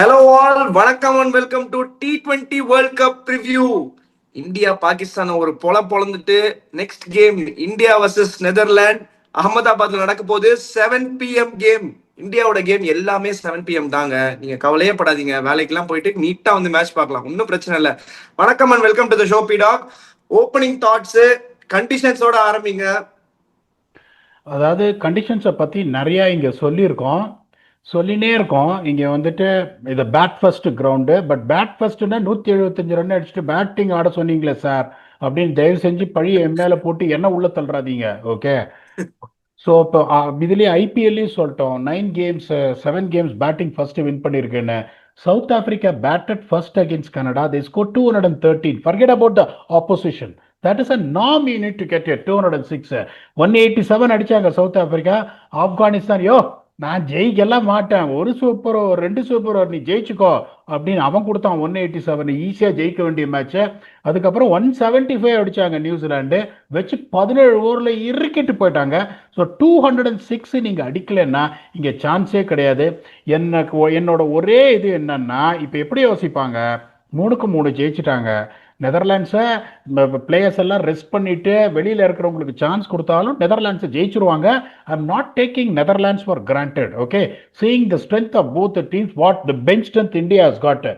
Hello all, வணக்கம் and welcome to T20 World Cup preview. India Pakistan ஒரு பொழந்துட்டு next game India versus Netherland அகமதாபாத்ல நடக்க போது 7 PM கேம். இந்தியாவோட கேம் எல்லாமே 7 PM தாங்க. நீங்க கவலையே படாதீங்க, வேலைக்கெல்லாம் போயிட்டு நீட்டா வந்து மேட்ச் பார்க்கலாம், ஒன்றும் பிரச்சனை இல்லை. வணக்கம் and welcome to the show பீடாக். ஓப்பனிங் தாட்ஸ், கண்டிஷன்ஸோட ஆரம்பிங்க. அதாவது கண்டிஷன்ஸை பற்றி நிறையா இங்கே சொல்லினே இருக்கோம். இங்கே வந்துட்டு இது bat first ground, but bat ஃபர்ஸ்ட்னா 175 ரன் அடிச்சுட்டு பேட்டிங் ஆட சொன்னீங்களே சார் அப்படின்னு தயவு செஞ்சு பழிய மேலே போட்டு என்ன உள்ள தள்ளுறாதீங்க. ஓகே, ஸோ இப்போ இதுலேயே ஐபிஎல்லையும் சொல்லிட்டோம், 9 games 7 games batting first win பண்ணியிருக்குன்னு. South Africa batted first against Canada, they scored 213. Forget about the opposition. That is a norm you need to get here. 206, 187 அடிச்சாங்க சவுத் ஆப்பிரிக்கா. ஆப்கானிஸ்தான் நான் ஜெயிக்கெல்லாம் மாட்டேன், ஒரு சூப்பர் ஓவர் 2 சூப்பர் ஓவர் நீ ஜெயிச்சுக்கோ அப்படின்னு அவன் கொடுத்தான் 187. ஈஸியாக ஜெயிக்க வேண்டிய மேட்சை. அதுக்கப்புறம் 175 அடிச்சாங்க நியூசிலாண்டு, வச்சு 17 ஓவரில் இறுக்கிட்டு போயிட்டாங்க. ஸோ 206 நீங்கள் அடிக்கலைன்னா இங்கே சான்ஸே கிடையாது. என்னோட ஒரே இது என்னன்னா, இப்போ எப்படி யோசிப்பாங்க, 3-3 ஜெயிச்சிட்டாங்க. நெதர்லாண்ட்ஸை பிளேயர்ஸ் எல்லாம் ரெஸ்ட் பண்ணிட்டு வெளியில் இருக்கிறவங்களுக்கு சான்ஸ் கொடுத்தாலும் நெதர்லாண்ட்ஸை ஜெயிச்சிருவாங்க. I am not taking Netherlands for granted. Okay, seeing the strength of both the teams, what the bench strength India has got,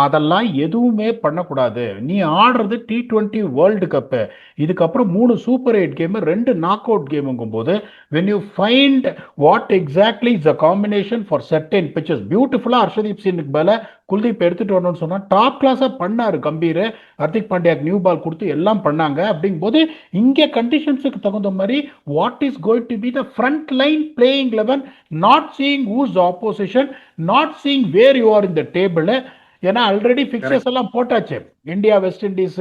அதெல்லாம் எதுவுமே பண்ணக்கூடாது. நீ ஆடுறது T20 வேர்ல்டு கப்பு, இதுக்கப்புறம் 3 சூப்பர் 8 கேமு, 2 நாக் அவுட் கேமுங்கும் போது when you find what exactly is the combination for certain pitches, பியூட்டிஃபுல்லாக ஹர்ஷதீப் சிங்குக்கு மேலே குல்தீப் எடுத்துட்டு வரணும்னு சொன்னால் டாப் கிளாஸாக பண்ணார் கம்பீர். ஹர்திக் பாண்டியாக்கு நியூ பால் கொடுத்து எல்லாம் பண்ணாங்க. அப்படிங்கும்போது இங்கே கண்டிஷன்ஸுக்கு தகுந்த மாதிரி what is going to be the front line playing 11, not seeing who's opposition, not seeing where you are in the table. ஏன்னா ஆல்ரெடி பிக்சர்ஸ் எல்லாம் போட்டாச்சு. இந்தியா வெஸ்ட் இண்டீஸ்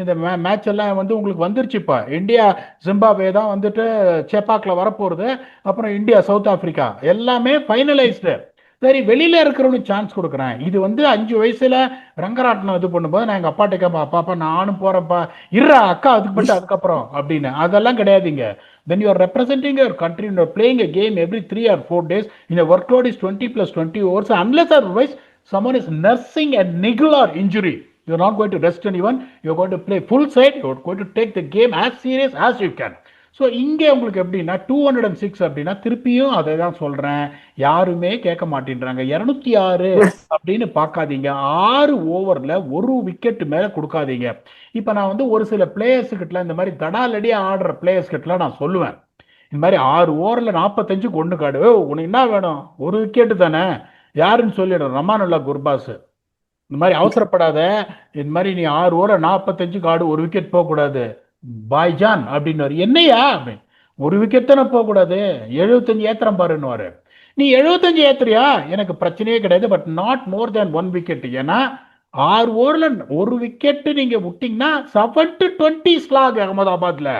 இந்த மேட்ச் எல்லாம் வந்து உங்களுக்கு வந்துருச்சுப்பா. இந்தியா ஜிம்பாப்வே தான் வந்துட்டு சேப்பாக்கில் வரப்போகிறது, அப்புறம் இந்தியா சவுத் ஆப்பிரிக்கா எல்லாமே ஃபைனலைஸ்டு. சரி, வெளியில இருக்கிறவனுக்கு சான்ஸ் கொடுக்குறேன். இது வந்து 5 வயசுல ரங்கராட்டனம் இது பண்ணும்போது நான் எங்கள் அப்பாட்ட கேட்பேன், அப்பாப்பா நானும் போறப்பா, இருறா அக்கா அதுக்கு மட்டும் அதுக்கப்புறம் அப்படின்னு. அதெல்லாம் கிடையாதுங்க. When you are representing your country and you are playing a game every 3 or 4 days, in a workload is 20 + 20 overs, unless otherwise someone is nursing a niggle or injury, you are not going to rest anyone. You are going to play full side. You are going to take the game as serious as you can. So இங்கே உங்களுக்கு எப்படின்னா 206 அப்படின்னா திருப்பியும் அதை தான் சொல்கிறேன், யாருமே கேட்க மாட்டேன்றாங்க. 206 அப்படின்னு பார்க்காதீங்க. 6 ஓவரில் 1 விக்கெட் மேலே கொடுக்காதீங்க. இப்போ நான் வந்து ஒரு சில பிளேயர்ஸுக்கிட்ட இந்த மாதிரி தடாலடியாக ஆடுற பிளேயர்ஸ்கிட்டலாம் நான் சொல்லுவேன், இந்த மாதிரி 6 ஓவரில் 45க்கு 1 காடு, உனக்கு என்ன வேணும், 1 விக்கெட்டு தானே, யாருன்னு சொல்லிடுறேன், ரமானுல்லா குர்பாஸ். இந்த மாதிரி அவசரப்படாத, இந்த மாதிரி நீ 6 ஓவர் 45க்கு ஆடு, 1 விக்கெட் போகக்கூடாது பாய்ஜான் அப்படின்னு. என்னையா அப்படின்னு, 1 விக்கெட் தானே போகக்கூடாது, 75 ஏத்திரம் பாருன்னு. நீ 75 ஏத்துறியா, எனக்கு பிரச்சனையே கிடையாது, but not more than 1 wicket. ஏன்னா 6 ஓவரில் 1 விக்கெட்டு நீங்க விட்டீங்கன்னா 7-20 ஸ்லாக் அகமதாபாத்ல.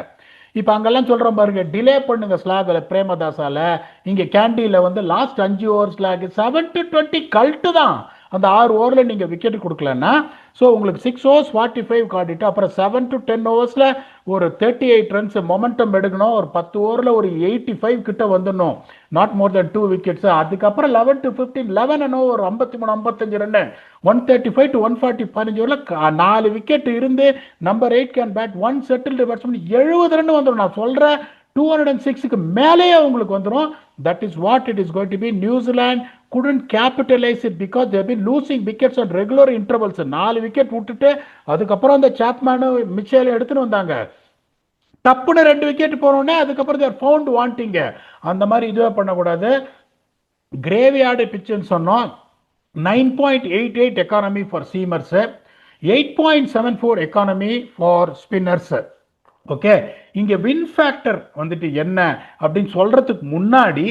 இப்போ அங்கெல்லாம் சொல்கிறோம் பாருங்க, டிலே பண்ணுங்க ஸ்லாகில் பிரேமதாசால. இங்கே கேண்டீனில் வந்து லாஸ்ட் 5 ஓவர் ஸ்லாக் 7-20 கல்ட்டு தான். அந்த 6 ஓவரில் நீங்கள் விக்கெட் கொடுக்கலன்னா ஸோ உங்களுக்கு 6 overs 45 காட்டிட்டு அப்புறம் 7 to 10 ஓவர்ஸில் ஒரு 38 ரன்ஸ் மொமெண்டம் எடுக்கணும். ஒரு 10 ஓவரில் ஒரு 85 கிட்ட வந்துடணும், நாட் மோர் தென் 2 விக்கெட்ஸ். அதுக்கப்புறம் 11 to 15, 11 and over 53-55 run, 135 to 140 15 ஓவரில் 4 விக்கெட் இருந்து number 8 can bat 1 settled batsman 70 run வந்துடும். நான் சொல்கிறேன் 206க்கு மேலேயே உங்களுக்கு வந்துடும். That is what it is going to be. New Zealand couldn't capitalize it because they have been losing wickets on regular intervals. 4 wicket விட்டுட்டு அதுக்கப்புறம் அந்த சாப்மேனு மிச்சேல எடுத்துன்னு வந்தாங்க, டப்புன்னு 2 விக்கெட் போனோடனே அதுக்கப்புறம் தேர் ஃபவுண்ட் வாண்டிங்க. அந்த மாதிரி இதுவே பண்ணக்கூடாது. கிரேவியார்டு பிச்சுன்னு சொன்னோம். 9.88 economy for seamers, 8.74 economy for spinners. Okay, இங்கே வின் ஃபேக்டர் வந்துட்டு என்ன அப்படின்னு சொல்றதுக்கு முன்னாடி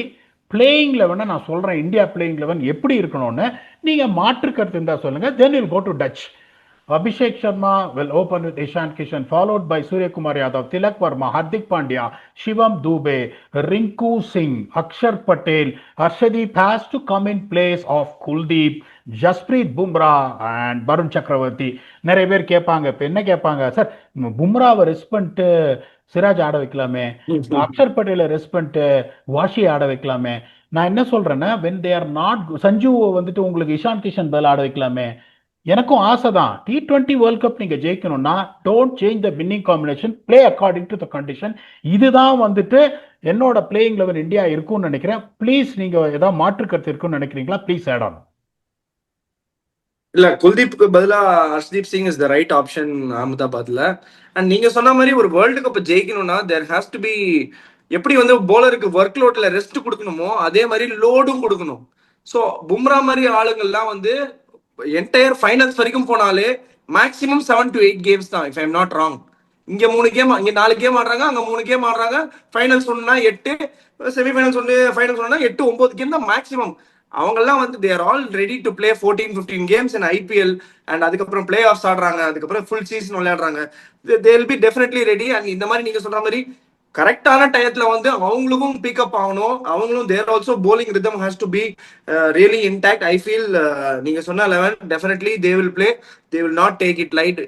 பிளேயிங் 11 நான் சொல்கிறேன், இந்தியா பிளேயிங் 11 எப்படி இருக்கணும்னு நீங்கள் மாற்று கருத்து இருந்தால் சொல்லுங்கள். Then will go to touch. Abhishek Sharma will open with Ishan Kishan, followed by Suryakumar Yadav, Tilak Verma, Hardik Pandya, Shivam Dube, Rinku Singh, Akshar Patel. Arshdeep has to come in place of Kuldeep, Jasprit Bumrah and Varun Chakravarti. நிறைய பேர் கேட்பாங்க, இப்போ என்ன கேட்பாங்க, sir பும்ராவை rest பண்ணிட்டு சிராஜ் ஆட வைக்கலாமே, Axar பட்டேலை rest பண்ணிட்டு washi ஆட வைக்கலாமே, நான் என்ன சொல்றேன்னா when they are not சஞ்சுவை வந்துட்டு உங்களுக்கு இஷான் கிஷன் பதில் ஆட வைக்கலாமே. எனக்கும் ஆசை தான் T20 வேர்ல்ட் கப் நீங்க ஜெயிக்கணும்னா don't change the winning combination, play according to the condition. இதுதான் வந்துட்டு என்னோட பிளேயிங் லெவல் இந்தியா இருக்கும்னு நினைக்கிறேன். ப்ளீஸ் நீங்க ஏதாவது மாற்று கருத்து இருக்குன்னு நினைக்கிறீங்களா? Please add on. இல்ல, குல்தீப்க்கு பதிலா Harshdeep Singh is the right option அகமதாபாத்ல. அண்ட் நீங்க சொன்ன மாதிரி ஒரு வேர்ல்டு கப் ஜெயிக்கணும்னா தேர் ஹேஸ் டு பி, எப்படி வந்து போலருக்கு ஒர்க் லோட்ல ரெஸ்ட் கொடுக்கணுமோ அதே மாதிரி லோடும் கொடுக்கணும். ஸோ பும்ரா மாதிரி ஆளுங்கள்லாம் வந்து என்டையர் ஃபைனல்ஸ் வரைக்கும் போனாலே மேக்ஸிமம் 7 to 8 கேம்ஸ் தான், இஃப் ஐம் நாட் ராங். இங்க 3 கேம், இங்க 4 கேம் ஆடுறாங்க, அங்க 3 கேம் ஆடுறாங்க. ஃபைனல்ஸ் ஒண்ணுனா 8, செமிஃபைனல்ஸ் ஒன்று, ஃபைனல்ஸ் ஒண்ணுனா 8, 9 கேம் தான் மேக்ஸிமம். அவங்கெல்லாம் வந்து they are all ready to play 14-15 games in IPL. And அதுக்கப்புறம் பிளே ஆஃப்ஸ் ஆடுறாங்க, அதுக்கப்புறம் ஃபுல் சீசன் விளையாடுறாங்க. They will be definitely ready. And இந்த மாதிரி நீங்க சொல்ற மாதிரி கரெக்டான டயத்துல வந்து அவங்களுக்கும் பிக்கப் ஆகணும். அவங்களும் there also bowling rhythm has to be really intact. I feel நீங்க சொன்ன 11 definitely they will play. They will not take it light.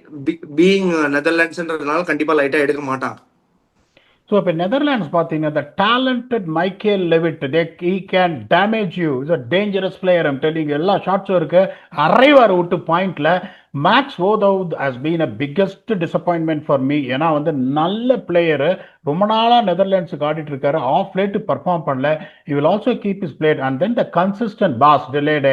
Being நெதர்லாண்ட்ஸ்ன்றதுனால கண்டிப்பா லைட்டா எடுக்க மாட்டாங்க. ஸோ இப்போ நெதர்லாண்ட்ஸ் பார்த்தீங்கன்னா the talented Michael Levitt, he can damage you, is a dangerous player. I'm telling you, எல்லா ஷாட்ஸும் இருக்கு, அரைவார் விட்டு பாயிண்ட்ல. Max O'Dowd has been a biggest disappointment for me. ஏன்னா வந்து நல்ல பிளேயரு, ரொம்ப நாளா நெதர்லாண்ட்ஸுக்கு ஆடிட்டு இருக்காரு, ஆஃப் லேட் பர்ஃபார்ம் பண்ணல. he will also keep his plate. And then the consistent pass delayed.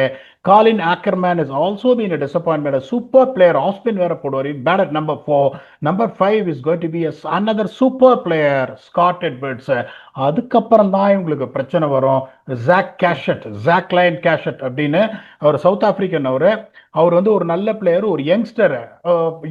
Colin Ackerman has also been a disappointment. A super player, off spin வேற போடுவார், bad at number 4. Number 5 is going to be another super player, Scott Edwards. அதுக்கப்புறம் தான் இவங்களுக்கு பிரச்சனை வரும். Jack line கேஷட் அப்படின்னு அவர் south African. அவர் வந்து ஒரு நல்ல பிளேயர், ஒரு யங்ஸ்டர்.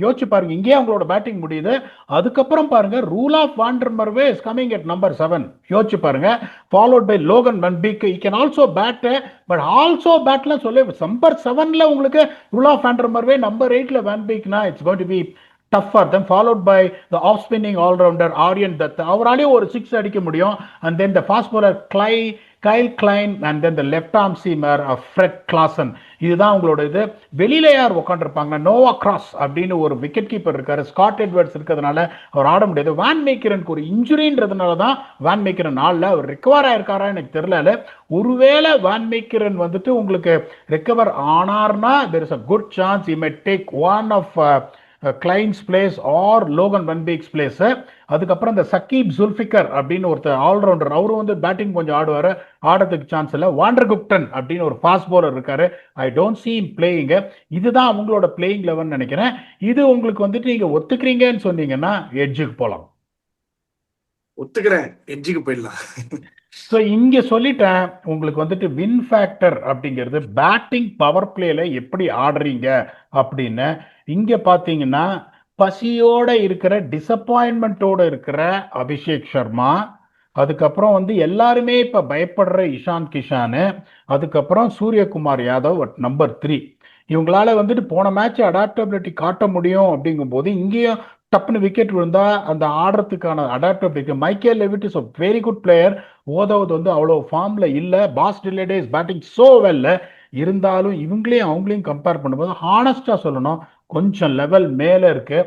யோசிச்சு பாருங்க, இங்கேயே அவங்களோட பேட்டிங் முடியுது. அதுக்கப்புறம் பாருங்க Roelof van der Merwe is coming at number 7. யோசிச்சு பாருங்க, followed by Logan van Beek. he can also bat, but also பேட்ல சொல்லி நம்பர் 7ல உங்களுக்கு Roelof van der Merwe, number 8ல வென்பீக்னா it's going to be tough for them. Followed by the off spinning all rounder Aryan Dutt, அவராலே ஒரு 6 அடிக்க முடியும். And then the fast bowler Kyle Klein, and then the left arm seamer Fred Klassen. இதுதான் உங்களோட இது. வெளியில யார் உட்காந்துருப்பாங்க? நோவா கிராஸ் அப்படின்னு ஒரு விக்கெட் கீப்பர் இருக்காரு. ஸ்காட் எட்வர்ட்ஸ் இருக்கிறதுனால அவர் ஆட முடியாது. வான் மேக்கரனுக்கு ஒரு இன்ஜுரின்றதுனால தான் வான் மேக்கரன் ஆடல. அவர் ரிகவர் ஆயிருக்காரா எனக்கு தெரியல. ஒருவேளை வான் மேக்கரன் வந்துட்டு உங்களுக்கு recover ஆனார்னா there is a good chance he may take one of Klein's place or Logan van Beek's place. அதுக்கப்புறம் இந்த சக்கீப் ஜுல்ஃபிகர் அப்படின்னு ஒருத்தர் ஆல்ரவுண்டர், அவரும் வந்து பேட்டிங் கொஞ்சம் ஆடுவார், ஆடுறதுக்கு சான்ஸ் இல்லை. வாண்டர் குப்டன் அப்படின்னு ஒரு ஃபாஸ்ட் பவுலர் இருக்காரு, I don't see him playing. இதுதான் அவங்களோட பிளேயிங் லெவன் நினைக்கிறேன். இது உங்களுக்கு வந்துட்டு நீங்க ஒத்துக்கிறீங்கன்னு சொன்னீங்கன்னா எட்ஜுக்கு போகலாம். ஒத்துக்கிறேன், எட்ஜுக்கு போயிடலாம். ஸோ இங்க சொல்லிட்டேன், உங்களுக்கு வந்துட்டு வின் ஃபேக்டர் அப்படிங்கிறது பேட்டிங் பவர் பிளேல எப்படி ஆடுறீங்க அப்படின்னு. இங்க பாத்தீங்கன்னா பசியோட இருக்கிற, டிசப்பாயின்மெண்டோட இருக்கிற அபிஷேக் சர்மா, அதுக்கப்புறம் வந்து எல்லாருமே இப்ப பயப்படுற இஷான் கிஷானு, அதுக்கப்புறம் சூரியகுமார் யாதவ் நம்பர் 3. இவங்களால வந்துட்டு போன மேட்ச் அடாப்டபிலிட்டி காட்ட முடியும் அப்படிங்கும் போது இங்கேயும் டப்புன்னு விக்கெட் விழுந்தா அந்த ஆடுறதுக்கான adaptability. Michael Levitt is a very good player. O'Dowd வந்து அவ்வளோ ஃபார்ம்ல இல்லை. Bas de Leede is batting so well. இருந்தாலும் இவங்களையும் அவங்களையும் கம்பேர் பண்ணும்போது ஹானஸ்டா சொல்லணும், கொஞ்சம் லெவல் மேல இருக்கு.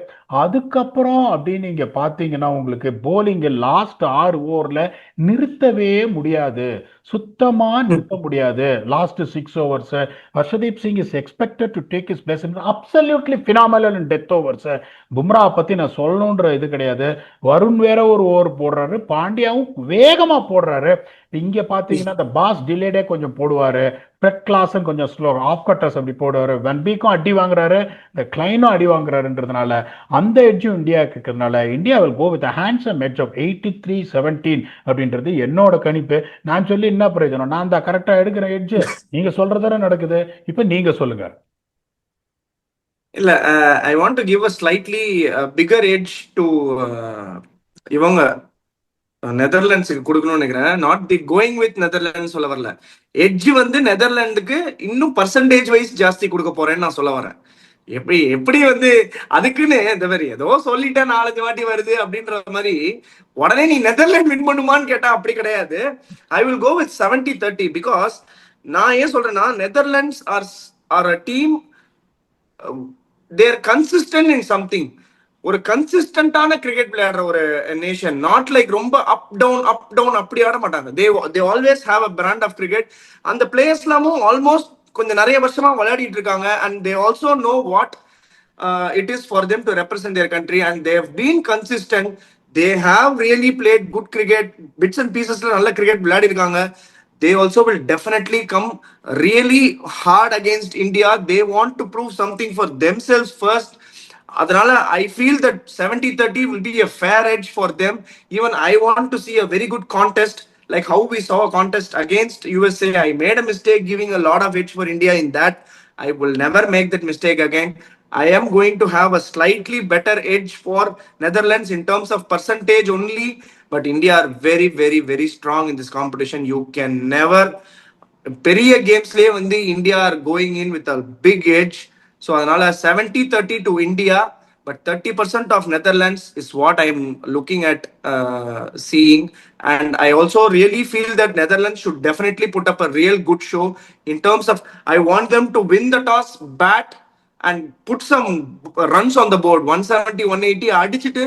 அதுக்கப்புறம் அப்படின்னு நீங்க பாத்தீங்கன்னா உங்களுக்கு போலிங் லாஸ்ட் 6 ஓவர்ல நிறுத்தவே முடியாது, சுத்தமா நிறுத்த முடியாது. Last 6 overs Harshdeep Singh is expected to take is place. Absolutely phenomenal in death overs. Bumrah பத்தி நான் சொல்லணுன்ற இது கிடையாது. வருண் வேற ஒரு ஓவர் போடுறாரு, பாண்டியாவும் வேகமா போடுறாரு. இங்க பாத்தீங்கன்னா இந்த பாஸ் டிலேடே கொஞ்சம் போடுவாரு, ஃப்ரெட் கிளாசன் கொஞ்சம் ஸ்லோ ஆஃப் கட்டர்ஸ் அப்படி போடுவாரு, வென்பீக்கும் அடி வாங்குறாரு, இந்த கிளைனும் அடி வாங்குறாருன்றதுனால அந்த எட்ஜும் இந்தியாவுக்கு இருக்கிறதுனால India will go with a handsome edge of 83-17 அப்படின்றது என்னோட கணிப்பு. நான் சொல்லி என்ன பிரயோஜனம்? நான் தான் கரெக்டா எடுக்கிற எட்ஜ், நீங்க சொல்றதான நடக்குது. இப்ப நீங்க சொல்லுங்க. இல்ல, I want to give a slightly bigger edge to இவங்க நெதர்லாண்ட்ஸுக்கு கொடுக்கணும்னு நினைக்கிறேன். Not the going with Netherlands சொல்ல வரல. எட்ஜ் வந்து நெதர்லாண்டுக்கு இன்னும் பர்சன்டேஜ் வைஸ் ஜாஸ்தி கொடுக்க போறேன்னு நான் சொல்ல வரேன். எப்படி வந்து அதுக்குன்னு இந்த மாதிரி ஏதோ சொல்லிட்டேன் 4-5 வாட்டி வருது அப்படின்ற மாதிரி உடனே நீ நெதர்லாண்ட் வின் பண்ணுமான்னு கேட்டா அப்படி கிடையாது. I will go with 70-30. Because நான் ஏன் சொல்றேன்னா Netherlands are a team, there consistent in something. ஒரு கன்சிஸ்டன்டான கிரிக்கெட் விளையாடுற ஒரு நேஷன். நாட் லைக் ரொம்ப அப் டவுன் அப்படி ஆட மாட்டாங்க. They always have a brand of cricket. அந்த பிளேயர்ஸ் எல்லாமும் ஆல்மோஸ்ட் கொஞ்சம் நிறைய வருஷமா விளையாடிட்டு இருக்காங்க. And they also know what it is for them to represent their country, and they have been consistent. They have really played good cricket. Bits and pieces la nalla cricket விளையாடி இருக்காங்க. They also will definitely come really hard against India. They want to prove something for themselves first. அதனால I feel that 70-30 will be a fair edge for them. Even I want to see a very good contest, like how we saw a contest against USA. I made a mistake giving a lot of edge for India in that. I will never make that mistake again. I am going to have a slightly better edge for Netherlands in terms of percentage only, but India are very, very, very strong in this competition. You can never பெரிய கேம்ஸ்லயே வந்து India are going in with a big edge. So அதனால 70-30 to India, but 30% of Netherlands is what I'm looking at seeing. And I also really feel that Netherlands should definitely put up a real good show in terms of, I want them to win the toss, bat, and put some runs on the board, 170, 180, அடிச்சிட்டு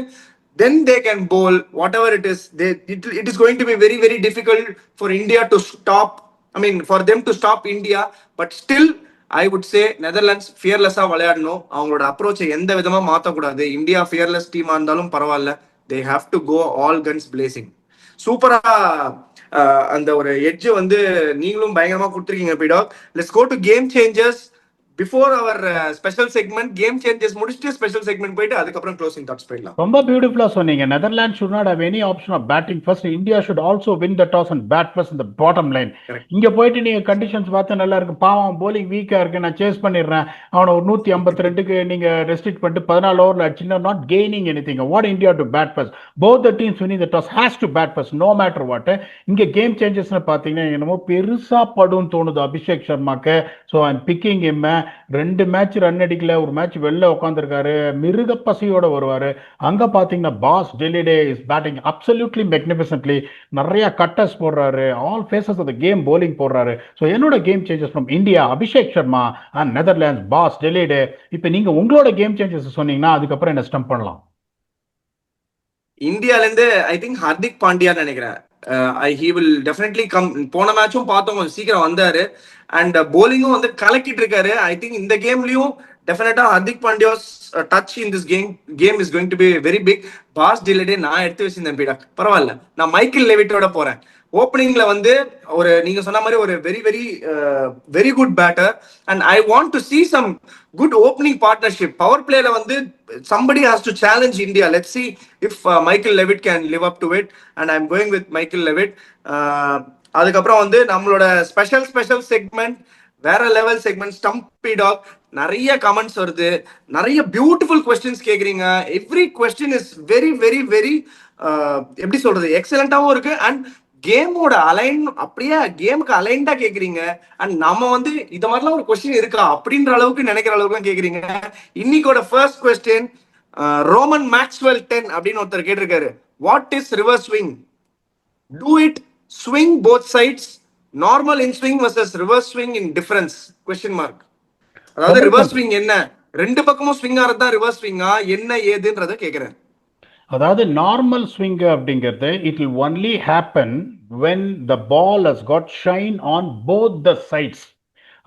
then they can bowl whatever it is. It is going to be very, very difficult for India to stop. I mean, for them to stop India, but still I would say Netherlands fearless-ஆ விளையாடணும். அவங்களோட அப்ரோச்சை எந்த விதமா மாற்றக்கூடாது. India fearless டீமா இருந்தாலும் பரவாயில்ல, they have to go all guns blazing. சூப்பரா அந்த ஒரு எட்ஜ் வந்து நீங்களும் பயங்கரமா கொடுத்துருக்கீங்க PDogg. Let's go to game changers. Before our special segment game changes முடிச்சுட்டு ஸ்பெஷல் செக்மெண்ட் போயிட்டு அதுக்கப்புறம் க்ளோசிங் தாட்ஸ் போயிடலாம். ரொம்ப பியூட்டிஃபுல்லா சொன்னீங்க. நெதர்லாந்து should not have any option of batting first. India should also win the toss and bat first in the bottom line. இங்க போயிட்டு நீங்க கண்டிஷன்ஸ் பார்த்து நல்லா இருக்கு, பாவம் போலிங் வீக்கா இருக்கு, நான் சேஸ் பண்ணிடுறேன், அவனை ஒரு 152க்கு நீங்க ரெஸ்ட்ரிக்ட் பண்ணிட்டு 14 ஓவர்ல அடிச்சுன்னா not gaining anything. What India to bat first. Both the teams winning the toss has to bat first no matter what. இங்க கேம் சேஞ்சஸ்னு பாத்தீங்கன்னா என்னமோ பெருசா படும் தோணுது அபிஷேக் சர்மாக்கு. So I'm picking him. 2 match run அடிக்கல, ஒரு மேட்ச் வெளில உட்காந்துருக்காரு, மிருக பசியோட வருவாரு. அங்க பாத்தீங்கன்னா Bas de Leede is batting absolutely magnificently. நிறைய கட்டர்ஸ் போடுறாரு, all phases of the game bowling போடுறாரு. ஸோ என்னோட game changes from India Abhishek Sharma and Netherlands Bas de Leede. இப்போ நீங்க உங்களோட கேம் சேஞ்சஸ் சொன்னீங்கன்னா அதுக்கப்புறம் என்ன ஸ்டம்ப் பண்ணலாம். இந்தியால இருந்து ஐ திங்க் ஹர்திக் பாண்டியா நினைக்கிறேன். he will definitely come. போன மேட்சும் பார்த்தோம், கொஞ்சம் சீக்கிரம் வந்தாரு அண்ட் போலிங்கும் வந்து கலக்கிட்டு இருக்காரு. ஐ திங்க் இந்த கேம்லயும் டெஃபினட்டா Hardik Pandya's touch in this game is going to be very big. Bas de Leede நான் எடுத்து வச்சிருந்தேன் பீடா, பரவாயில்ல, நான் மைக்கேல் லெவிட்டோட போறேன். ஓப்பனிங்ல வந்து ஒரு நீங்க சொன்ன மாதிரி ஒரு very very very good batter and I want to see some good opening partnership. Power பிளேல வந்து somebody has to challenge India. Let's see if Michael Levitt can live up to it, and I'm going with Michael Levitt. அதுக்கப்புறம் வந்து நம்மளோட special segment, வேற level segment, ஸ்டம்பி talk. நிறைய comments வருது, நிறைய beautiful questions கேக்குறீங்க. Every question is very very very எப்படி சொல்றது, எக்ஸலண்டாவும் இருக்கு. அண்ட் கேமோட அலைன் அப்படியே கேமுக்கு அலைன்டா கேக்குறீங்க. அண்ட் நம்ம வந்து இந்த மாதிரிலாம் ஒரு கொஸ்டின் இருக்கா அப்படின்ற அளவுக்கு நினைக்கிற அளவுக்கு கேக்குறீங்க. இன்னைக்கோட ஃபர்ஸ்ட் கொஸ்டின் ரோமன் மேக்ஸ்வெல் 10 அப்படின்னு ஒருத்தர் கேட்டிருக்காரு. What is reverse swing? Do it swing both sides, normal in swing versus reverse swing in difference question mark. அதாவது ரிவர்ஸ் ஸ்விங் என்ன, ரெண்டு பக்கமும் ஸ்விங் ஆறதா ரிவர்ஸ் ஸ்விங்கா என்ன ஏதுன்றத கேக்குறேன். அதாவது நார்மல் ஸ்விங் அப்படிங்கிறது it will only happen when the ball has got shine on both the sides.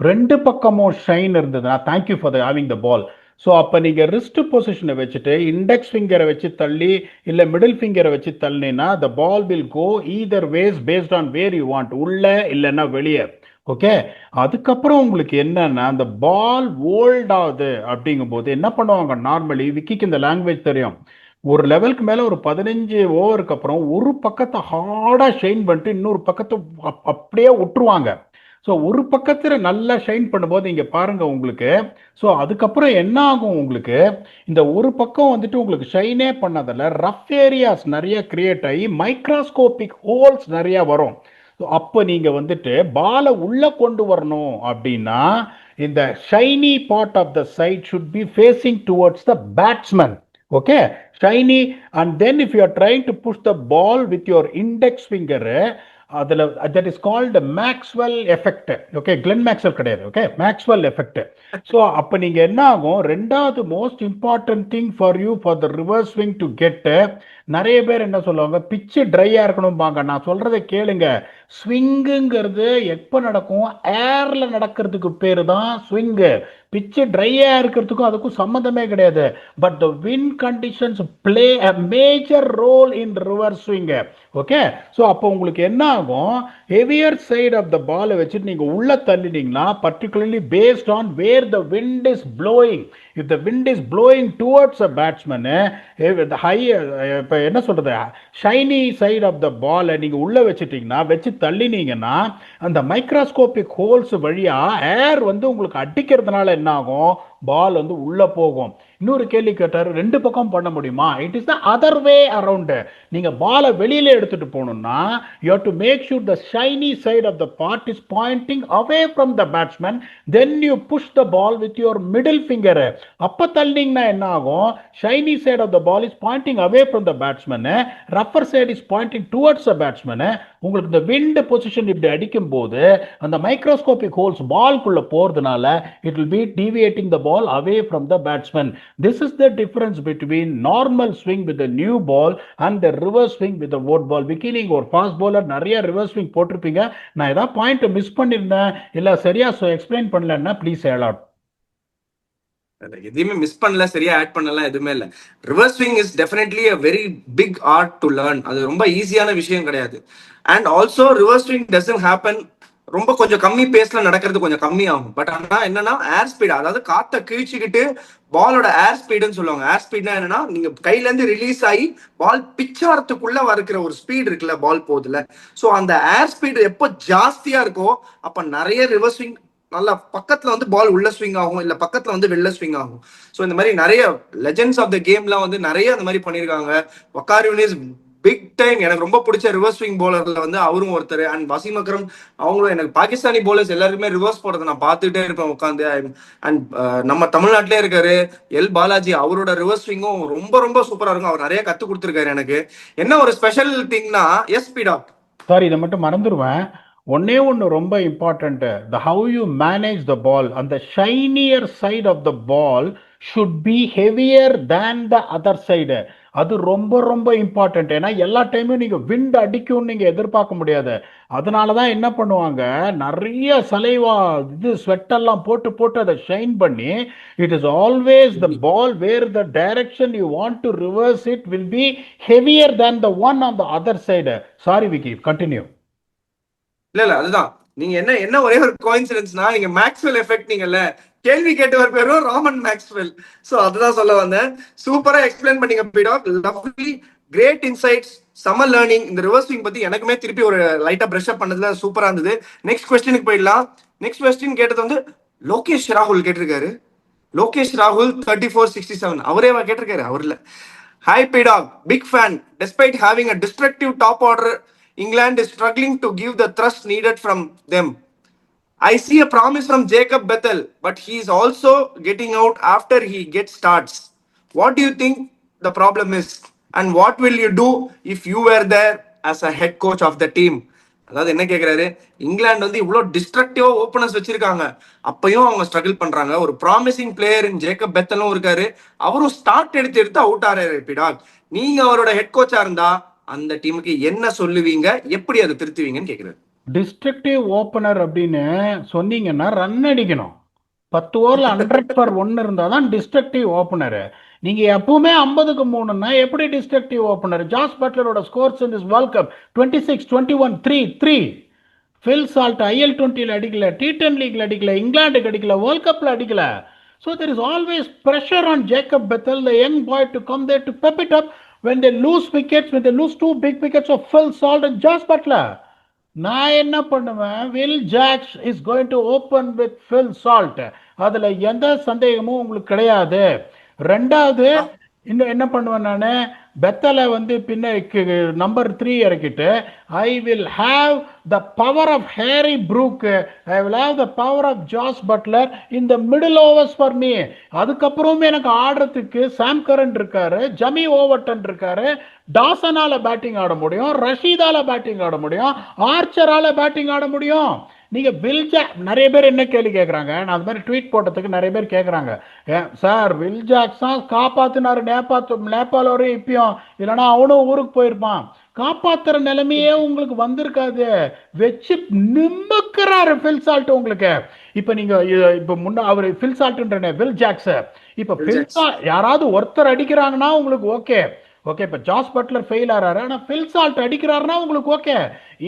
ரெண்டு பக்கமும் ஷைன் இருந்ததுன்னா thank you for having the ball. So அப்போ நீங்கள் ரிஸ்ட் பொசிஷனை வச்சுட்டு இண்டெக்ஸ் ஃபிங்கரை வச்சு தள்ளி இல்லை மிடில் ஃபிங்கரை வச்சு தள்ளினா the ball will go either ways based on where you want, உள்ள இல்லைன்னா வெளியே. ஓகே, அதுக்கப்புறம் உங்களுக்கு என்னன்னா அந்த பால் ஓல்ட் ஆகுது அப்படிங்கும்போது என்ன பண்ணுவாங்க, நார்மலி விக்கிக்கு இந்த லாங்குவேஜ் தெரியும், ஒரு லெவலுக்கு மேலே ஒரு 15 ஓவருக்கு அப்புறம் ஒரு பக்கத்தை ஹார்டாக ஷைன் பண்ணிட்டு இன்னொரு பக்கத்தை அப்படியே விட்டுருவாங்க. ஸோ ஒரு பக்கத்தில் நல்லா ஷைன் பண்ணும்போது இங்கே பாருங்க உங்களுக்கு. ஸோ அதுக்கப்புறம் என்ன ஆகும், உங்களுக்கு இந்த ஒரு பக்கம் வந்துட்டு உங்களுக்கு ஷைனே பண்ணதில்ல, ரஃப் ஏரியாஸ் நிறைய கிரியேட் ஆகி மைக்ரோஸ்கோபிக் ஹோல்ஸ் நிறைய வரும். ஸோ அப்போ நீங்கள் வந்துட்டு பாலை உள்ளே கொண்டு வரணும் அப்படின்னா இந்த shiny part of the side should be facing towards the batsman. Okay, shiny, and then if you are trying to push the ball with your index finger, அதில் that is called Maxwell effect. Okay, Glenn Maxwell கிடையாது. Okay, Maxwell effect. So அப்போ நீங்கள் என்ன ஆகும், ரெண்டாவது most important thing for you for the reverse swing to get, நிறைய பேர் என்ன சொல்லுவாங்க, பிச்சு ட்ரையாக இருக்கணும்பாங்க. நான் சொல்கிறத கேளுங்க. ஸ்விங்குங்கிறது எப்போ நடக்கும், ஏரில் நடக்கிறதுக்கு பேர் தான் ஸ்விங்கு. பிச்சு ட்ரையாக இருக்கிறதுக்கும் அதுக்கும் சம்மந்தமே கிடையாது. But the wind conditions play a major role in reverse swing. Okay, so அப்போ உங்களுக்கு என்ன ஆகும், ஹெவியர் சைடு ஆஃப் த பாலை வச்சுட்டு நீங்கள் உள்ள தள்ளினீங்கன்னா, particularly based on where the wind is blowing. If the wind is blowing towards a batsman, high இப்போ என்ன சொல்றது, ஷைனி சைடு ஆஃப் த பாலை நீங்கள் உள்ள வச்சுட்டீங்கன்னா, வச்சு தள்ளினீங்கன்னா, அந்த மைக்ரோஸ்கோபிக் ஹோல்ஸ் வழியா ஏர் வந்து உங்களுக்கு அடிக்கிறதுனால என்ன ஆகும், பால் வந்து உள்ள போகும். இன்னொரு கேள்வி கேட்டார், ரெண்டு பக்கம் பண்ண முடியுமா? It is the other way around. நீங்க பாலை வெளியில எடுத்துட்டு போகணும்னா, you have to make sure the shiny side of the part is pointing away from the batsman. Then you push the ball with your middle finger. அப்ப தள்ளினீங்கன்னா என்ன ஆகும், shiny side of the ball is pointing away from the batsman, rubber side is pointing towards the batsman. உங்களுக்கு இந்த wind position இப்படி அடிக்கும் போது அந்த மைக்ரோஸ்கோபிக் ஹோல்ஸ் பால்குள்ள போறதுனால it will B deviating the ball away from the batsman. This is the difference between normal swing with the new ball and the reverse swing with the old ball. Beginning or fast bowler நிறைய reverse swing போட்டிருப்பீங்க. நான் ஏதாவது point miss பண்ணிருந்தேன் இல்ல சரியா explain பண்ணலன்னா please help out. எதையுமே miss பண்ணல, சரியா ஆட் பண்ணலாம், எதுவுமே இல்லை. Reverse swing is definitely a very big art to learn. அது ரொம்ப ஈஸியான விஷயம் கிடையாது. And also reverse swing doesn't happen, ரொம்ப கொஞ்சம் கம்மி பேஸ்ல நடக்கிறது கொஞ்சம் கம்மி ஆகும். பட் ஆனா என்னன்னா ஏர் ஸ்பீட், அதாவது காத்தை கிழிச்சுக்கிட்டு பாலோட ஏர் ஸ்பீடுன்னு சொல்லுவாங்க. ஏர் ஸ்பீட்னா என்னன்னா, நீங்க கையில இருந்து ரிலீஸ் ஆகி பால் பிச்சாரத்துக்குள்ள இருக்கிற ஒரு ஸ்பீட் இருக்குல்ல, பால் போகுதுல. ஸோ அந்த ஏர் ஸ்பீடு எப்போ ஜாஸ்தியா இருக்கோ அப்ப நிறைய ரிவர்ஸ் ஸ்விங் நல்லா பக்கத்துல வந்து பால் உள்ள ஸ்விங் ஆகும், இல்ல பக்கத்துல வந்து வெளில ஸ்விங் ஆகும். ஸோ இந்த மாதிரி நிறைய லெஜெண்ட்ஸ் ஆஃப் த கேம்லாம் வந்து நிறைய அந்த மாதிரி பண்ணியிருக்காங்க. Waqar Younis big time. எனக்கு ரொம்ப பிடிச்ச ரிவர்ஸ் ஸ்விங் போலர்ல வந்து அவரும் ஒருத்தர். அண்ட் வசீம் அக்ரம் அவங்களும். எனக்கு பாகிஸ்தானி போலர்ஸ் எல்லாருமே ரிவர்ஸ் போறதை நான் பார்த்துட்டே இருப்பேன் உட்காந்து. அண்ட் நம்ம தமிழ்நாட்டிலே இருக்காரு எல் பாலாஜி, அவரோட ரிவர்ஸ் ஸ்விங்கும் ரொம்ப ரொம்ப சூப்பரா இருக்கும். அவர் நிறைய கத்து கொடுத்துருக்காரு எனக்கு. என்ன ஒரு ஸ்பெஷல் திங்னா, எஸ் ஸ்பீடா சார் இதை மட்டும் மறந்துடுவேன், ஒன்னே ஒன்று ரொம்ப important, the how you manage the ball. அந்த shinier side of the ball should be heavier than the other side. அது ரொம்ப ரொம்ப இம்பார்ட்டன்ட். ஏன்னா எல்லா டைமும் நீங்க விண்ட் அடிக்கும்னு நீங்க எதிர்பார்க்க முடியாது. அதனாலதான் என்ன பண்ணுவாங்க, நிறைய சலைவா இது ஸ்வெட்டெல்லாம் போட்டு போட்டு அதை ஷைன் பண்ணி, it is always the ball where the direction you want to reverse it will be heavier than the one on the other side. Sorry Vicky, continue. இல்ல அதுதான். நீங்க என்ன என்ன ஒரே ஒரு கோயின்சிடன்ஸ்னா, நீங்க மேக்ஸ்வெல் எஃபெக்ட் நீங்கல்ல, கேள்வி கேட்டவர் பேரும் ராமன் மேக்ஸ்வெல். சோ அதுதான் சொல்ல வந்தேன். சூப்பரா எக்ஸ்பிளைன் பண்ணீங்க PDogg. Lovely, great insights, summer learning. இந்த ரிவர்ஸ் ஸ்விங் பத்தி எனக்குமே திருப்பி ஒரு லைட்டா பிரஷ் அப் பண்ணதுல சூப்பரா இருந்தது. நெக்ஸ்ட் கொஸ்டினுக்கு போயிடலாம். நெக்ஸ்ட் கொஸ்டின் கேட்டது வந்து லோகேஷ் ராகுல் கேட்டிருக்காரு. லோகேஷ் ராகுல் 3467 அவரே கேட்டிருக்காரு. அவர்ல hi PDogg, big fan. Despite having a destructive top order, England is struggling to give the thrust needed from them. I see a promise from Jacob Bethel, but he is also getting out after he gets starts. What do you think the problem is? And what will you do if you were there as a head coach of the team? அதாவது என்ன கேட்கிறாரு, இங்கிலாந்து வந்து இவ்வளவு டிஸ்ட்ரக்டிவா openers வச்சிருக்காங்க, அப்பயும் அவங்க struggle பண்றாங்க. ஒரு ப்ராமிசிங் பிளேயர் ஜேக்கப் பெத்தலும் இருக்காரு, அவரும் ஸ்டார்ட் எடுத்து எடுத்து அவுட் ஆறாரு. பிடாக், நீங்க அவரோட ஹெட் கோச்சா இருந்தா அந்த டீமுக்கு என்ன சொல்லுவீங்க, எப்படி அதை திருத்துவீங்கன்னு கேக்குறாரு. டிஸ்ட்ரக்டிவ் ஓப்பனர் அப்படின்னு சொன்னீங்கன்னா ரன் அடிக்கணும். 10 ஓவர்ல 100 for 1 இருந்தாதான் டிஸ்ட்ரக்டிவ் ஓப்பனர். நீங்க எப்பவுமே 50க்கு 3ன்னா எப்படி டிஸ்ட்ரக்டிவ் ஓப்பனர்? ஜாஸ் பட்லரோட scores in this world cup 26, 21, 3, 3. Phil Salt IL20ல அடிக்கல, T10 லீக்ல அடிக்கல, இங்கிலாந்துக்கு அடிக்கல, வேர்ல்ட் கப்ல அடிக்கல. So there is always pressure on Jacob Bethel, the young boy, to come there to pep it up when they lose wickets, when they lose 2 big wickets of Phil Salt and Josh Butler. நான் என்ன பண்ணுவேன், Will Jacks is going to open with Phil Salt. அதுல எந்த சந்தேகமும் உங்களுக்கு கிடையாது. ரெண்டாவது, இன்னும் என்ன பண்ணுவேன் நான், பெத்தலை வந்து பின்ன நம்பர் 3 இறக்கிட்டு I will have the power of Harry Brook, I will have the power of Jos Buttler in the middle overs for me. அதுக்கப்புறமே எனக்கு ஆடுறதுக்கு சாம் கரன் இருக்காரு, ஜமி ஓவர்டன் இருக்காரு, டாசனால பேட்டிங் ஆட முடியும், ரஷீதால பேட்டிங் ஆட முடியும், ஆர்ச்சரால பேட்டிங் ஆட முடியும். நீங்க நிறைய பேர் என்ன கேள்வி கேட்குறாங்க, நான் அது மாதிரி ட்வீட் போட்டதுக்கு நிறைய பேர் கேட்குறாங்க, சார் வில் ஜாக்ஸ் தான் காப்பாத்தினாரு நேபாள் வரையும் இப்பயும், இல்லைன்னா அவனும் ஊருக்கு போயிருப்பான். காப்பாத்துற நிலைமையே உங்களுக்கு வந்திருக்காது, வச்சு நிம்முக்கிறாரு ஃபில் சால்ட் உங்களுக்கு. இப்ப நீங்க இப்ப முன்ன அவர் ஃபில் சால்ட்ன்ற வில் ஜாக்ஸ், இப்ப யாராவது ஒருத்தர் அடிக்கிறாங்கன்னா உங்களுக்கு ஓகே ஓகே. இப்போ ஜாஸ் பட்லர் ஃபெயில் ஆறாரு, ஆனால் ஃபில் சால்ட் அடிக்கிறாருன்னா உங்களுக்கு okay.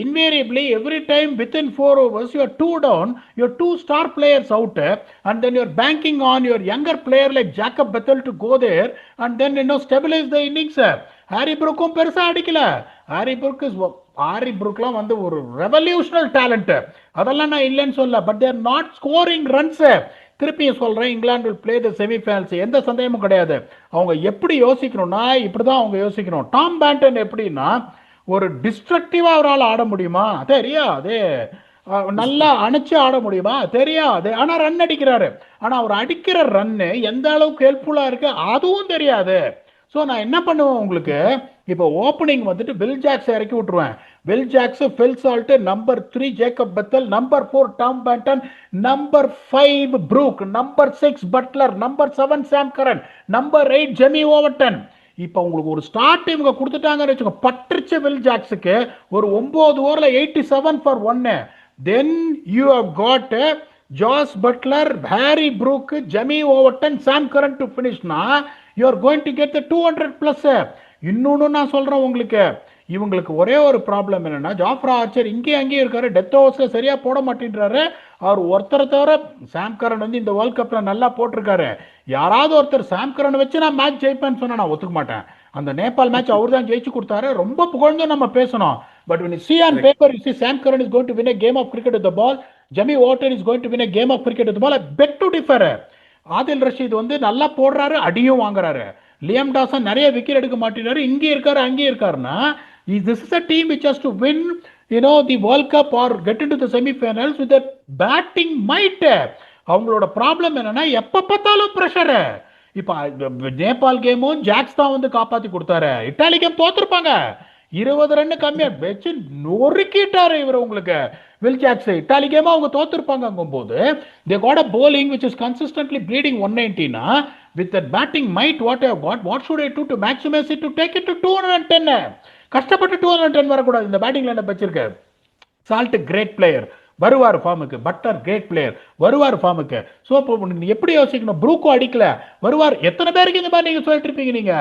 Invariably every time within 4 overs you're 2 down, you're 2 star players out, and then you're banking on your younger player like Jacob Bethel to go there and then stabilize the innings. Harry ப்ரூக்கும் பெருசா அடிக்கல. Harry ப்ரூக்லாம் வந்து ஒரு ரெவல்யூஷனல் talent, அதெல்லாம் நான் இல்லைன்னு சொல்ல, but there not scoring runs. திருப்பியும் சொல்றேன், England will play the semi-finals, எந்த சந்தேகமும் கிடையாது. அவங்க எப்படி யோசிக்கணும்னா இப்படிதான் அவங்க யோசிக்கணும். டாம் பேண்டன் எப்படின்னா, ஒரு டிஸ்ட்ரக்டிவா அவரால் ஆட முடியுமா தெரியாது, நல்லா அணைச்சு ஆட முடியுமா தெரியாது, ஆனா ரன் அடிக்கிறாரு. ஆனா அவர் அடிக்கிற ரன்னு எந்த அளவுக்கு ஹெல்ப்ஃபுல்லா இருக்கு அதுவும் தெரியாது. ஸோ நான் என்ன பண்ணுவேன், உங்களுக்கு இப்போ ஓப்பனிங் வந்துட்டு வில் ஜாக்ஸ் இறக்கி விட்டுருவேன். Will Jacks, Phil Salt, number 3 Jacob Bethell, number 4 Tom Banton, number 5 Brook, number 6 Buttler, number 7 Sam Curran, number 8 Jamie Overton. இப்போ உங்களுக்கு ஒரு ஸ்டார்ட் இவங்க கொடுத்துட்டாங்கன்னு வச்சுக்கோங்க, பட்டுருச்சு வில் ஜாக்ஸுக்கு ஒரு 9 ஓவர்ல 87 for 1. Then you have got Jos Buttler, Harry Brook, Jamie Overton, Sam Curran to ஃபினிஷ்னா you are going to get 200+. இன்னொன்னு நான் சொல்றேன் உங்களுக்கு, இவங்களுக்கு ஒரே ஒரு ப்ராப்ளம் என்னன்னா, ஜாஃப்ரா ஆர்ச்சர் இங்கேயும் அங்கேயும் இருக்காரு, டெத் ஓவர்ஸ்ல சரியா போட மாட்டேன்றாரு. அவர் ஒருத்தரை தவிர சாம் கரன் வந்து இந்த வேர்ல்ட் கப்ல நல்லா போட்டிருக்காரு. யாராவது ஒருத்தர் சாம் கரன் வச்சு நான் மேட்ச் ஜெயிப்பேன்னு சொன்னா நான் ஒத்துக்க மாட்டேன். அந்த நேபாள் மேட்ச் அவர் தான் ஜெயிச்சு கொடுத்தாரு, ரொம்ப புகழ்ந்து நம்ம பேசணும். But when you see on paper, you see Sam Curran is going to win a game of cricket with the ball, Jimmy Orton is going to win a game of cricket with the ball. I beg to differ. Adil Rashid வந்து நல்லா போடுறாரு, அடியும் வாங்குறாரு. Liam Dawson நிறைய wicket எடுக்க மாட்டேறாரு, இங்கே இருக்காரு அங்கே இருக்காருன்னா, this is a team which has to win the World Cup or get into the semi-finals with a batting might. அவங்களோட ப்ராப்ளம் என்னன்னா, எப்ப பார்த்தாலும் பிரஷர். இப்ப நேபாள் கேமும் ஜாக்ஸ் தான் வந்து காப்பாத்தி கொடுத்தாரு, இட்டாலி கேம் தோத்துருப்பாங்க, 20 ரன் கம்மியா வச்சு நொறுக்கிட்டாரு இவர் உங்களுக்கு வில் ஜாக்ஸ். இட்டாலி கேமா அவங்க தோத்துருப்பாங்க போது, they got a bowling which is consistently bleeding 190 னா, with that batting might what I have got, what should I do to maximize it to take it to 210? கஷ்டப்பட்டு 210 வரக்கூடாது. இந்த பேட்டிங் லைன் வச்சிருக்க salt great player, வருவார் ஃபார்முக்கு, butter great player, வருவார் ஃபார்முக்கு. So இப்போ எப்படி யோசிக்கணும், ப்ரூக்கோ அடிக்கல வருவார், எத்தனை பேருக்கு இந்த மாதிரி நீங்க சொல்லிட்டு இருப்பீங்க நீங்க.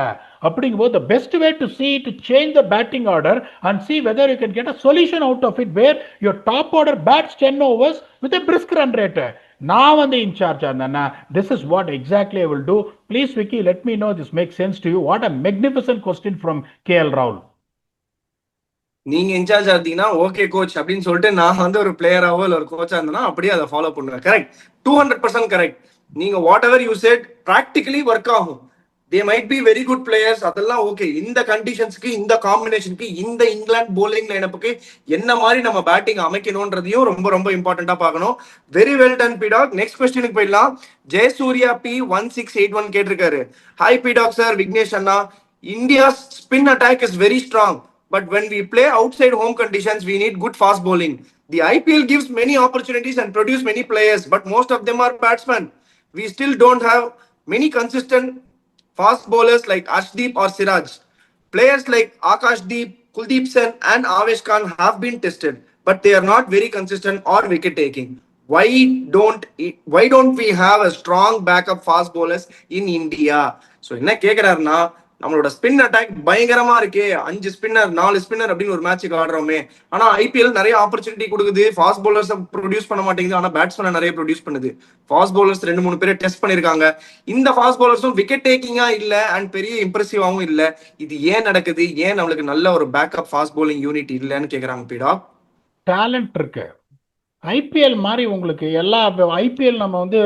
அப்படிங்கும்போது the best way to see to change the batting order and see whether you can get a solution out of it where your top order bats 10 overs with a brisk run rate. நான் வந்து incharge ஆனா this is what exactly I will do. Please Vicky, let me know this makes sense to you. What a magnificent question from KL Rahul. நீங்க incharge ஆத்தீங்கன்னா okay coach அப்படின்னு சொல்லிட்டு, நான் வந்து ஒரு பிளேயராவோ இல்லை ஒரு கோச்சா இருந்தேன்னா அப்படியே அதை ஃபாலோ பண்ணுவேன். Correct, 200% correct. நீங்க whatever you said practically work ஆகும். They might be very good players, அதெல்லாம் ஓகே. இந்த கண்டிஷன்ஸ்க்கு, இந்த காம்பினேஷனுக்கு, இந்த இங்கிலாந்து போலிங் லைனப்புக்கு என்ன மாதிரி நம்ம பேட்டிங் அமைக்கணும்ன்றதையும் ரொம்ப ரொம்ப இம்பார்ட்டண்டா பார்க்கணும். Very well done PDogg. Next கொஸ்டினுக்கு போயிடலாம். ஜெயசூர்யா P1681 கேட்டிருக்காரு, ஹாய் பிடாக் சார், விக்னேஷ் அண்ணா, India spin attack is very strong. But when we play outside home conditions, we need good fast bowling. The IPL gives many opportunities and produce many players, but most of them are batsmen. We still don't have many consistent fast bowlers like Ashdeep or Siraj. Players like Akashdeep, Kuldeep Sen and Avesh Khan have been tested, but they are not very consistent or wicket taking. Why don't we have a strong backup fast bowlers in India? So என்ன கேக்குறாருன்னா, நம்மளோட spin attack பயங்கரமா இருக்கே, 5 spinner 4 spinner அப்படின்னு ஒரு மேட்சுக்கு ஆடுறோமே, ஆனா IPL நிறைய opportunity கொடுக்குது, fast bowlers produce பண்ண மாட்டேங்குது, ஆனா பேட்ஸ்மேன் நிறைய ப்ரொடியூஸ் பண்ணுது. ஃபாஸ்ட் பவுலர்ஸ் 2-3 பேரை டெஸ்ட் பண்ணிருக்காங்க. இந்த ஃபாஸ்ட் பவுலர்ஸும் விக்கெட் டேக்கிங்கா இல்ல அண்ட் பெரிய இம்ப்ரெசிவாவும் இல்ல. இது ஏன் நடக்குது, ஏன் நம்மளுக்கு நல்ல ஒரு பேக்கப் ஃபாஸ்ட் பவுலிங் யூனிட் இல்லன்னு கேக்குறாங்க பீடா. டேலண்ட் இருக்கு, ஐபிஎல் மாதிரி உங்களுக்கு எல்லா ஐபிஎல் நம்ம வந்து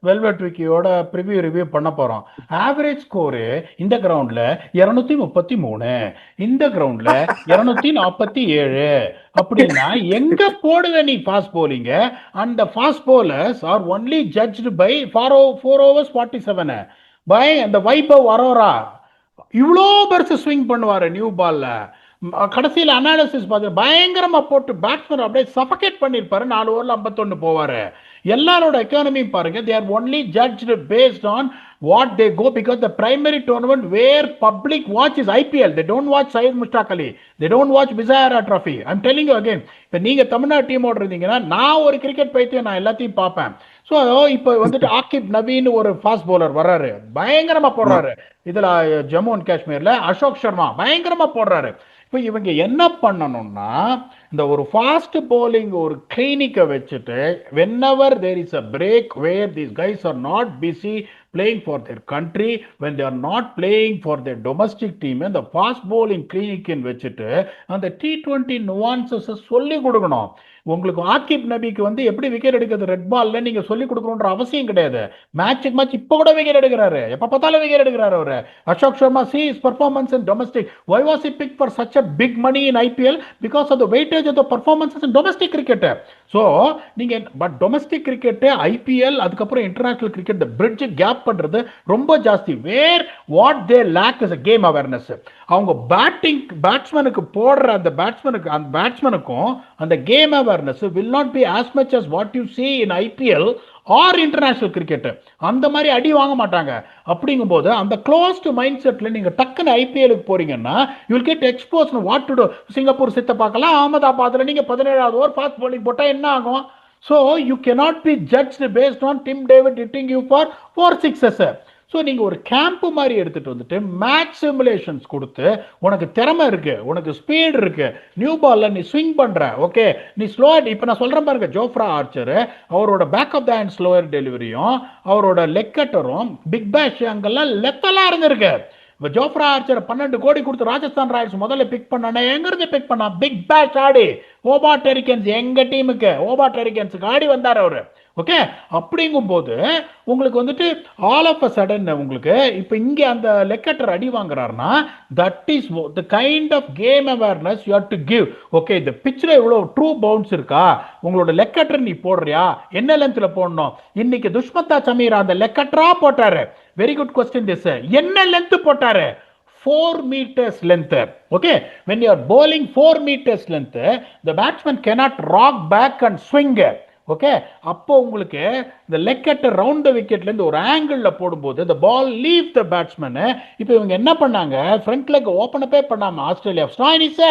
வெல்வெட் விக்கியோட ரிவ்யூ பண்ண போறோம். ஆவரேஜ் ஸ்கோரு இந்த கிரவுண்ட்ல 233, இந்த கிரவுண்ட்ல 247. அப்படின்னா எங்க போடுவ நீ ஃபாஸ்ட் போலிங்க? அந்த fast bowlers are only judged by 4 overs 47 by அந்த வைபவ் அரோரா. இவ்வளோ பெருசு ஸ்விங் பண்ணுவாரு நியூ பால்ல. கடைசியில் அனாலிசிஸ் பார்த்து பயங்கரமா போட்டு பேட்ஸ்மேன் அப்படியே சஃபகேட் பண்ணிருப்பாரு. 4 ஓவர்ல 51 போவாரு. எல்லாரோட எக்கானமி பாருங்க, they are only judged based on what they go, because the primary tournament where public watch is IPL. They don't watch Syed Mushtaq Ali, they don't watch Vijayara Trophy. I'm telling you again, இப்ப நீங்க தமிழ்நாடு டீமோட இருந்தீங்கன்னா நான் ஒரு cricket பைத்தியம், நான் எல்லாத்தையும் பார்ப்பேன். ஸோ இப்போ வந்துட்டு ஆகிப் நவீன் ஒரு ஃபாஸ்ட் பவுலர் வர்றாரு, பயங்கரமா போடுறாரு. இதுல ஜம்மு அண்ட் காஷ்மீர்ல அசோக் சர்மா பயங்கரமா போடுறாரு. இப்போ இவங்க என்ன பண்ணணும்னா, இந்த ஒரு ஃபாஸ்ட் bowling ஒரு கிளினிக்கை வச்சுட்டு whenever there is a break where these guys are not busy playing for their country, when they are not playing for their domestic team, and the fast bowling clinic வச்சுட்டு அந்த T20 nuances சொல்லி கொடுக்கணும். உங்களுக்கு ஆகிப் நபிக்கு வந்து எப்படி wicket எடுக்கிறது ரெட் பால்ல நீங்க சொல்லி கொடுக்கணும்ன்ற அவசியம் கிடையாது. மேட்சுக்கு மேட்ச் இப்போ கூட விக்கெட் எடுக்கிறாரு, எப்ப பார்த்தாலும் விக்கெட் எடுக்கிறாரு அவரு. Ashok Sharma, see his performance in domestic. Why was he picked for such a big money in IPL? Because of the weightage of the performances in domestic cricket. So நீங்க பட் டொமஸ்டிக் கிரிக்கெட், ஐபிஎல், அதுக்கப்புறம் international cricket, இந்த bridge gap பண்றது ரொம்ப ஜாஸ்தி. Where what they lack is game awareness. அவங்க பேட்ஸ்மேனுக்கு போடுற அந்த பேட்ஸ்மேனுக்கும் அந்த game awareness will not be as much as what you see in IPL or international cricket. அந்த மாதிரி அடி வாங்க மாட்டாங்க. அப்படிங்கும்போது அந்த க்ளோஸ்டு மைண்ட் செட்ல நீங்க டக்குன்னு ஐபிஎலுக்கு போறீங்கன்னா you will get expose what to to. Singapore சித்த பார்க்கலாம், அகமதாபாத்ல நீங்க 17வது ஓவர் ஃபாஸ்ட் bowling போட்டா என்ன ஆகும்? So you cannot be judged based on Tim David hitting you for 4 sixes. So நீங்க ஒரு கேம்ப் மாதிரி எடுத்துட்டு வந்துட்டு மேட்ச் சிமுலேஷன்ஸ் கொடுத்து, உனக்கு திறமை இருக்கு, உனக்கு ஸ்பீட் இருக்கு, நியூ பால்ல நீ ஸ்விங் பண்ற, ஓகே, நீ ஸ்லோ. இப்ப நான் சொல்றேன் பாருங்க, ஜோஃப்ரா ஆர்ச்சர் அவரோட back of the hand slower டெலிவரியும் அவரோட லெக் கட்டரும் பிக் பேஷ் அங்கெல்லாம் லெத்தலா இருந்திருக்கு. இப்போ ஜோஃப்ரா ஆர்ச்சர் 12 கோடி கொடுத்து ராஜஸ்தான் ராயல்ஸ் முதல்ல பிக் பண்ணானே, எங்க இருந்து பிக் பண்ணா? பிக் பேஷ் ஆடி ஹோபார்ட் ஹரிகேன்ஸ், எங்க டீமுக்கு ஹோபார்ட் ஹரிகேன்ஸுக்கு ஆடி வந்தார் அவரு. ஓகே, அப்படிங்கும் போது உங்களுக்கு வந்துட்டு ஆல் ஆஃப் அ சடன் உங்களுக்கு இப்போ இங்கே அந்த லெக்கட்டர் அடி வாங்குறாருன்னா that is the kind of game awareness you have to give. Okay, இந்த பிச்சில் இவ்வளோ ட்ரூ பவுன்ஸ் இருக்கா, உங்களோட லெக்கட்டர் நீ போடுறியா, என்ன லென்த்ல போடணும்? இன்னைக்கு துஷ்மந்தா சமீரா அந்த லெக்கட்டரா போட்டாரு. Very good question this. என்ன லென்த் போட்டாரு? 4 meters length. Okay, when you are bowling 4 meters length, the batsman cannot rock back and swing. Okay, அப்போ உங்களுக்கு இந்த லெக் அட் ரவுண்ட் விக்கெட்ல இருந்து ஒரு ஆங்கிள் போடும்போது the ball leave the batsman. இப்போ இவங்க என்ன பண்ணாங்க, ஃப்ரண்ட் லெக் ஓபன் அப்பே பண்ணாம ஆஸ்திரேலியா ஸ்டாயினிஸ்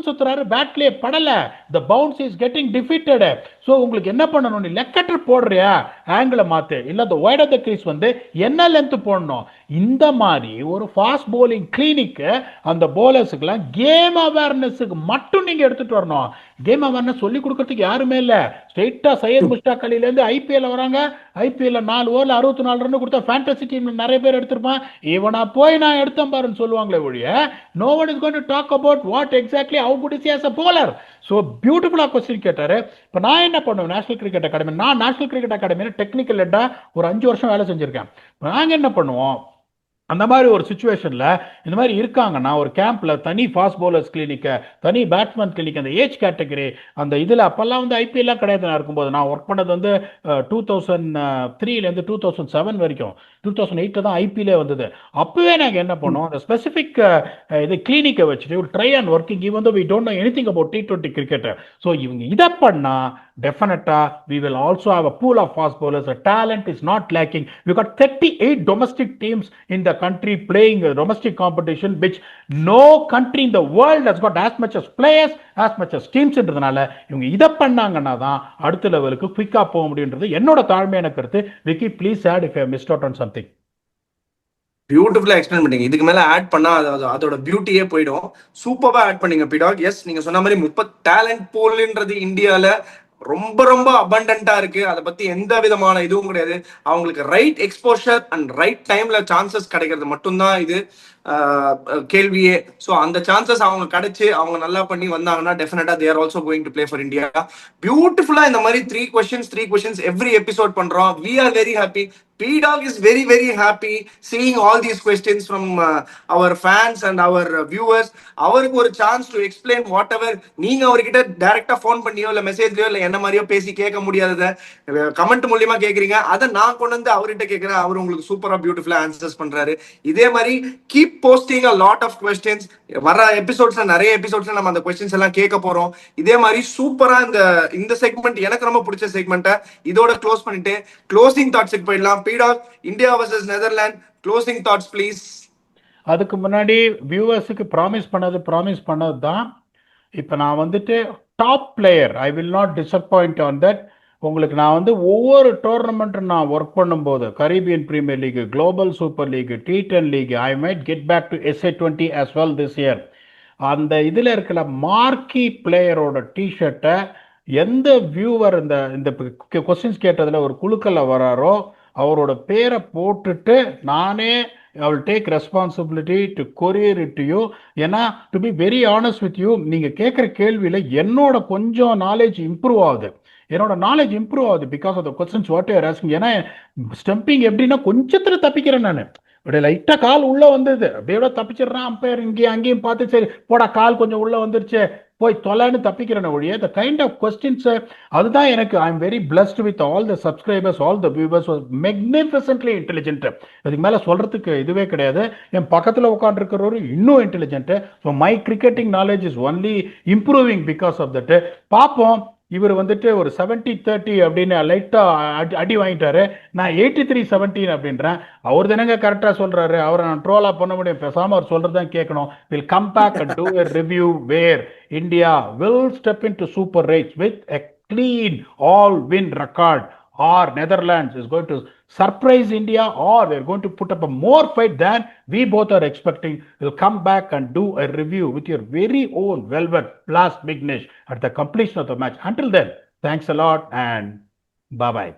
சுத்துறாரு, பேட்லயே படல, the bounce is getting defeated. So உங்களுக்கு என்ன பண்ணணும், நீ லெக்கட்டர் போடுறியா, ஆங்கிளை மாத்து, இல்ல the wide of the crease வந்து என்ன லென்த் போடணும். இந்த மாதிரி ஒரு ஃபாஸ்ட் bowling கிளினிக் அந்த போலர்ஸுக்குலாம் கேம் அவேர்னஸுக்கு மட்டும் நீங்க எடுத்துட்டு வரணும். கேம் அவேர்னஸ் சொல்லி கொடுக்கறதுக்கு யாருமே இல்ல. ஸ்ட்ரெயிட்டா சையத் முஷ்டாக் அலில இருந்து ஐபிஎல் வராங்க. ஐபிஎல் 4 ஓவர்ல 64 ரன் கொடுத்தா ஃபேண்டசி டீம்ல நிறைய பேர் எடுத்திருப்பான். இவனா போய் நான் எடுத்தேன் பாருன்னு சொல்லுவாங்களே ஒழிய no one is going to talk about what exactly how good is he as a bowler. So பியூட்டிஃபுல்லா கொஸ்டின் கேட்டாரு. இப்போ நான் என்ன பண்ணுவேன், நேஷனல் கிரிக்கெட் அகாடமி, நான் நேஷனல் கிரிக்கெட் அகாடமியில் டெக்னிக்கல் ஹெட்டா ஒரு 5 வருஷம் வேலை செஞ்சிருக்கேன். நாங்கள் என்ன பண்ணுவோம், அந்த மாதிரி ஒரு சுச்சுவேஷன்ல இந்த மாதிரி இருக்காங்கன்னா ஒரு கேம்ப்ல தனி ஃபாஸ்ட் பவுலர்ஸ் கிளினிக், தனி பேட்ஸ்மேன் கிளினிக், அந்த ஏஜ் கேட்டகரி அந்த இதுல அப்பெல்லாம் வந்து ஐபிஎல்லாம் கிடையாது. நான் இருக்கும்போது நான் ஒர்க் பண்ணது வந்து 2003 2007 வரைக்கும், 2008 தான் ஐபிஎல்லே வந்தது. அப்பவே நாங்கள் என்ன பண்ணோம், அந்த ஸ்பெசிபிக் இது கிளினிக்கை வச்சுட்டு try and working even though we don't know anything about T20 cricket. So இவங்க இதை பண்ணா definitely we will also have a pool of fast bowlers. The talent is not lacking. We got 38 domestic teams in the country playing a domestic competition, which no country in the world has got as much as players, as much as teams. என்றதுனால இவங்க இத பண்ணாங்கன்னா தான் அடுத்த லெவலுக்கு குயிக்கா போக முடியும்ன்றது என்னோட தாழ்மையான கருத்து. Vicky, please add if I missed out on something. பியூட்டிஃபுல்லா எக்ஸ்பிளைன் பண்ணீங்க. இதுக்கு மேல ஆட் பண்ணா அதோட பியூட்டியே போயிடும். சூப்பரா ஆட் பண்ணீங்க பிடாக். எஸ், நீங்க சொன்ன மாதிரி 30 டேலண்ட் பூல்ன்றது இந்தியால ரொம்ப ரொம்ப அபண்டன்டா இருக்கு. அதை பத்தி எந்த விதமான இதுவும் கிடையாது. அவங்களுக்கு ரைட் எக்ஸ்போஷர் அண்ட் ரைட் டைம்ல சான்சஸ் கிடைக்கிறது மட்டும்தான் இது. கேள்வியே. ஸோ அந்த சான்சஸ் அவங்க கிடைச்சு அவங்க நல்லா பண்ணி வந்தாங்கன்னா டெஃபினட்டா they are also going to play for India. பியூட்டிஃபுல்லா இந்த மாதிரி த்ரீ கொஸ்டின்ஸ் எவ்ரி எபிசோட் பண்றோம். We are very happy. P-Dog is very, very happy seeing all these questions from our fans and our viewers. அவருக்கு ஒரு chance to explain what ever நீங்க அவர்கிட்ட டைரக்டா phone பண்ணியோ இல்ல மெசேஜ்லயோ இல்ல என்ன மாதிரியோ பேசி கேட்க முடியாதத கமெண்ட் மூலியமா கேக்குறீங்க. அதை நான் கொண்டு வந்து அவர்கிட்ட கேட்கிறேன். அவர் உங்களுக்கு சூப்பரா பியூட்டிஃபுல்லா ஆன்சர்ஸ் பண்றாரு. இதே மாதிரி keep posting a lot of questions. வர எபிசோட்ஸ்ல நிறைய எபிசோட்ஸ்ல நம்ம அந்த கொஸ்டின்ஸ் எல்லாம் கேட்க போறோம். இதே மாதிரி சூப்பரா இந்த செக்மெண்ட் எனக்கு ரொம்ப பிடிச்ச செக்மெண்ட்டை இதோட க்ளோஸ் பண்ணிட்டு க்ளோசிங் தாட்ஸ்க்கு போயிடலாம். P-Dog, India versus Netherlands, closing thoughts please. அதுக்கு முன்னாடி வியூவர்ஸுக்கு ப்ராமிஸ் பண்ணது தான். இப்போ நான் வந்துட்டு top player, I will not disappoint on that. உங்களுக்கு நான் வந்து ஒவ்வொரு டோர்னமெண்ட் நான் ஒர்க் பண்ணும்போது Caribbean Premier League, global super league, T10 league, I might get back to SA20 as well this year. அந்த இதில் இருக்கிற மார்க்கி பிளேயரோட டிஷர்ட்டை எந்த வியூவர் இந்த கொஸ்டின்ஸ் கேட்டதில் ஒரு குழுக்களில் வராரோ அவரோட பேரை போட்டுட்டு நானே I will take responsibility to courier it to you. ஏன்னா to be very honest with you, நீங்கள் கேட்குற கேள்வியில் என்னோட கொஞ்சம் நாலேஜ் இம்ப்ரூவ் ஆகுது. Because of the questions what you are asking. ஏன்னா ஸ்டம்பிங் எப்படின்னா கொஞ்சத்தில் தப்பிக்கிறேன் நான். அப்படியே லைட்டாக கால் உள்ளே வந்தது, அப்படியே தப்பிச்சிடுறான் அம்பையர் இங்கேயும் அங்கேயும் பார்த்து சரி போடா கால் கொஞ்சம் உள்ளே வந்துருச்சு போய் தொலைன்னு தப்பிக்கிறேன் ஒழிய த கைண்ட் ஆஃப் கொஸ்டின்ஸ். அதுதான் எனக்கு I am very blessed with all the subscribers, all the viewers magnificently intelligent. அதுக்கு மேலே சொல்கிறதுக்கு இதுவே கிடையாது. என் பக்கத்தில் உட்காந்துருக்கிறவரு இன்னும் intelligent. So my cricketing knowledge is only improving because of that. பார்ப்போம். இவர் வந்துட்டு ஒரு 70-30 அப்படின்னு லைட்டாக அடி வாங்கிட்டாரு. நான் 83-17 அப்படின்றேன். அவர் தானேங்க கரெக்டாக சொல்கிறாரு. அவரை நான் ட்ரோலாக பண்ண முடியும். பேசாமல் அவர் சொல்கிறது தான் கேட்கணும். Will come back and do a review where India will step into super race with a clean all-win record, or Netherlands is going to surprise India, or they're going to put up a more fight than we both are expecting. We'll come back and do a review with your very own Velvet Blast Vignesh at the completion of the match. Until then, thanks a lot and bye-bye.